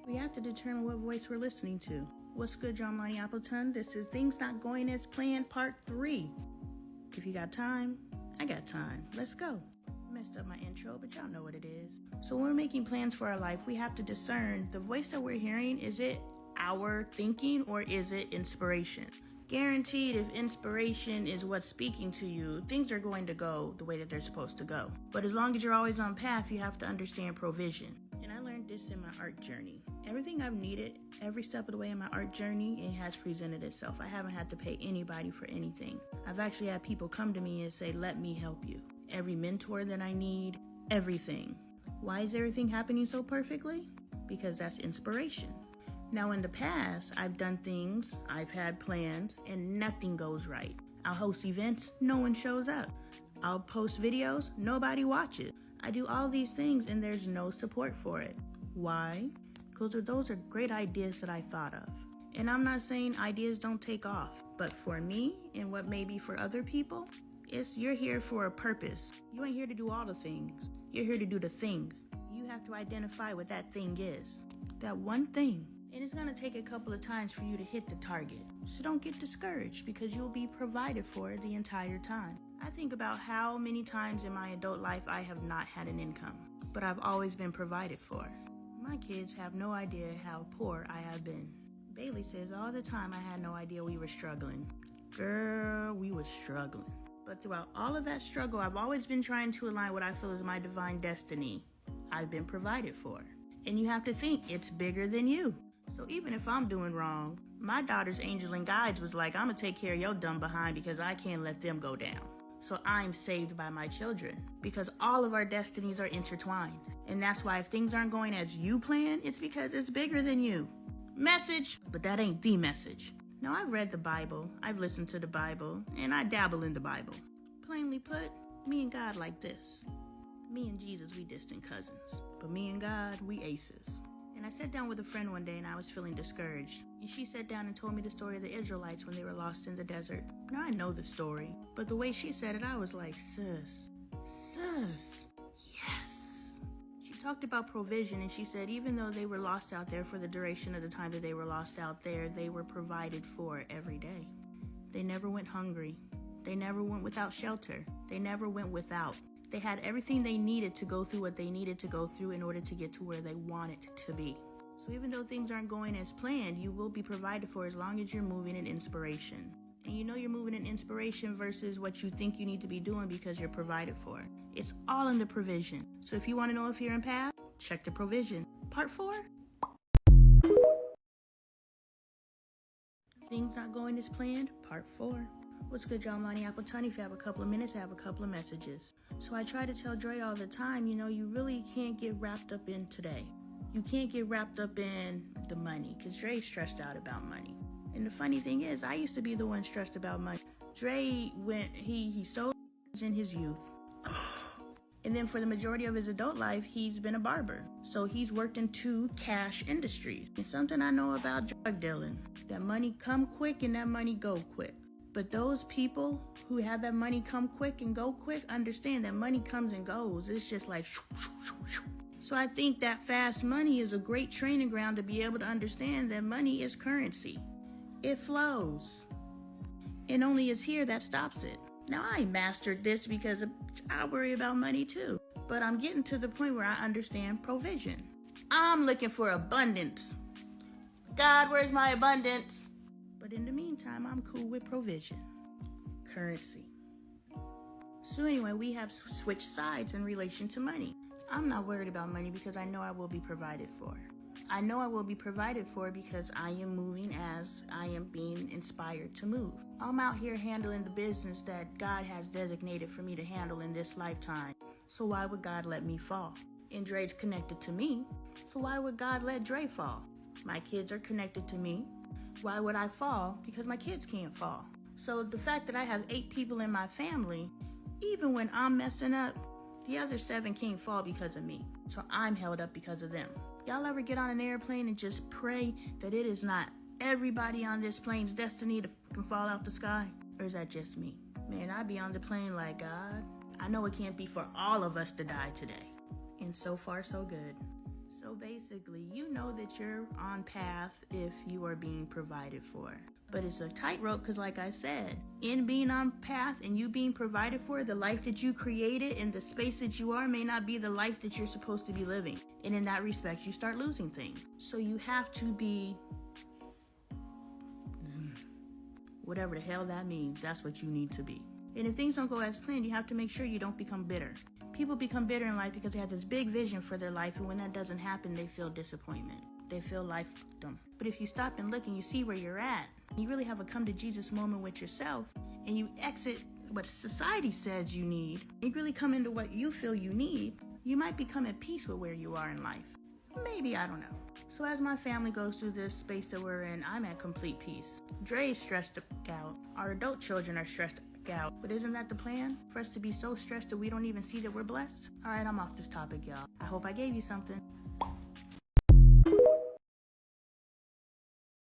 We have to determine what voice we're listening to. What's good, John Monty Appleton? This is Things Not Going As Planned, Part 3. If you got time, I got time. Let's go. Messed up my intro, but y'all know what it is. So when we're making plans for our life, we have to discern the voice that we're hearing. Is it our thinking or is it inspiration? Guaranteed, if inspiration is what's speaking to you, things are going to go the way that they're supposed to go. But as long as you're always on path, you have to understand provision. And I learned this in my art journey. Everything I've needed, every step of the way in my art journey, it has presented itself. I haven't had to pay anybody for anything. I've actually had people come to me and say, let me help you. Every mentor that I need, everything. Why is everything happening so perfectly? Because that's inspiration. Now in the past, I've done things, I've had plans, and nothing goes right. I'll host events, no one shows up. I'll post videos, nobody watches. I do all these things and there's no support for it. Why? Because those are great ideas that I thought of. And I'm not saying ideas don't take off, but for me and what may be for other people, you're here for a purpose. You ain't here to do all the things. You're here to do the thing. You have to identify what that thing is. That one thing. And it's going to take a couple of times for you to hit the target. So don't get discouraged because you'll be provided for the entire time. I think about how many times in my adult life I have not had an income, but I've always been provided for. My kids have no idea how poor I have been. Bailey says all the time I had no idea we were struggling. Girl, we were struggling. But throughout all of that struggle, I've always been trying to align what I feel is my divine destiny. I've been provided for. And you have to think it's bigger than you. So even if I'm doing wrong, my daughter's angel and guides was like, I'm gonna take care of your dumb behind because I can't let them go down. So I'm saved by my children because all of our destinies are intertwined. And that's why if things aren't going as you plan, it's because it's bigger than you. Message, but that ain't the message. Now, I've read the Bible, I've listened to the Bible, and I dabble in the Bible. Plainly put, me and God like this. Me and Jesus, we distant cousins. But me and God, we aces. And I sat down with a friend one day and I was feeling discouraged. And she sat down and told me the story of the Israelites when they were lost in the desert. Now, I know the story, but the way she said it, I was like, sis, yes. She talked about provision and she said even though they were lost out there for the duration of the time that they were lost out there, they were provided for every day. They never went hungry. They never went without shelter. They never went without. They had everything they needed to go through what they needed to go through in order to get to where they wanted to be. So even though things aren't going as planned, you will be provided for as long as you're moving in inspiration. And you know you're moving in inspiration versus what you think you need to be doing because you're provided for. It's all in the provision. So if you want to know if you're in path, check the provision. Part 4. Things not going as planned, Part 4. What's good, John Monty Appleton? If you have a couple of minutes, I have a couple of messages. So I try to tell Dre all the time, you really can't get wrapped up in today. You can't get wrapped up in the money because Dre's stressed out about money. And the funny thing is, I used to be the one stressed about money. Dre he sold in his youth. And then for the majority of his adult life, he's been a barber. So he's worked in 2 cash industries. And something I know about drug dealing, that money come quick and that money go quick. But those people who have that money come quick and go quick understand that money comes and goes. It's just like shoo, shoo, shoo, shoo. So I think that fast money is a great training ground to be able to understand that money is currency. It flows. And only it's here that stops it. Now I mastered this because I worry about money too. But I'm getting to the point where I understand provision. I'm looking for abundance. God, where's my abundance? But in the meantime, I'm cool with provision. Currency. So anyway, we have switched sides in relation to money. I'm not worried about money because I know I will be provided for. I know I will be provided for because I am moving as I am being inspired to move. I'm out here handling the business that God has designated for me to handle in this lifetime. So why would God let me fall? And Dre's connected to me. So why would God let Dre fall? My kids are connected to me. Why would I fall? Because my kids can't fall. So the fact that I have 8 people in my family, even when I'm messing up, the other 7 can't fall because of me. So I'm held up because of them. Y'all ever get on an airplane and just pray that it is not everybody on this plane's destiny to fall out the sky? Or is that just me? Man, I'd be on the plane like, God, I know it can't be for all of us to die today. And so far, so good. So basically, you know that you're on path if you are being provided for. But it's a tightrope because, like I said, in being on path and you being provided for, the life that you created and the space that you are may not be the life that you're supposed to be living. And in that respect, you start losing things. So you have to be whatever the hell that means. That's what you need to be. And if things don't go as planned, you have to make sure you don't become bitter. People become bitter in life because they have this big vision for their life, and when that doesn't happen, they feel disappointment. They feel life fucked them. But if you stop and look and you see where you're at, you really have a come to Jesus moment with yourself, and you exit what society says you need, and you really come into what you feel you need, you might become at peace with where you are in life. Maybe, I don't know. So as my family goes through this space that we're in, I'm at complete peace. Dre's stressed out. Our adult children are stressed out. But isn't that the plan? For us to be so stressed that we don't even see that we're blessed? Alright, I'm off this topic, y'all. I hope I gave you something.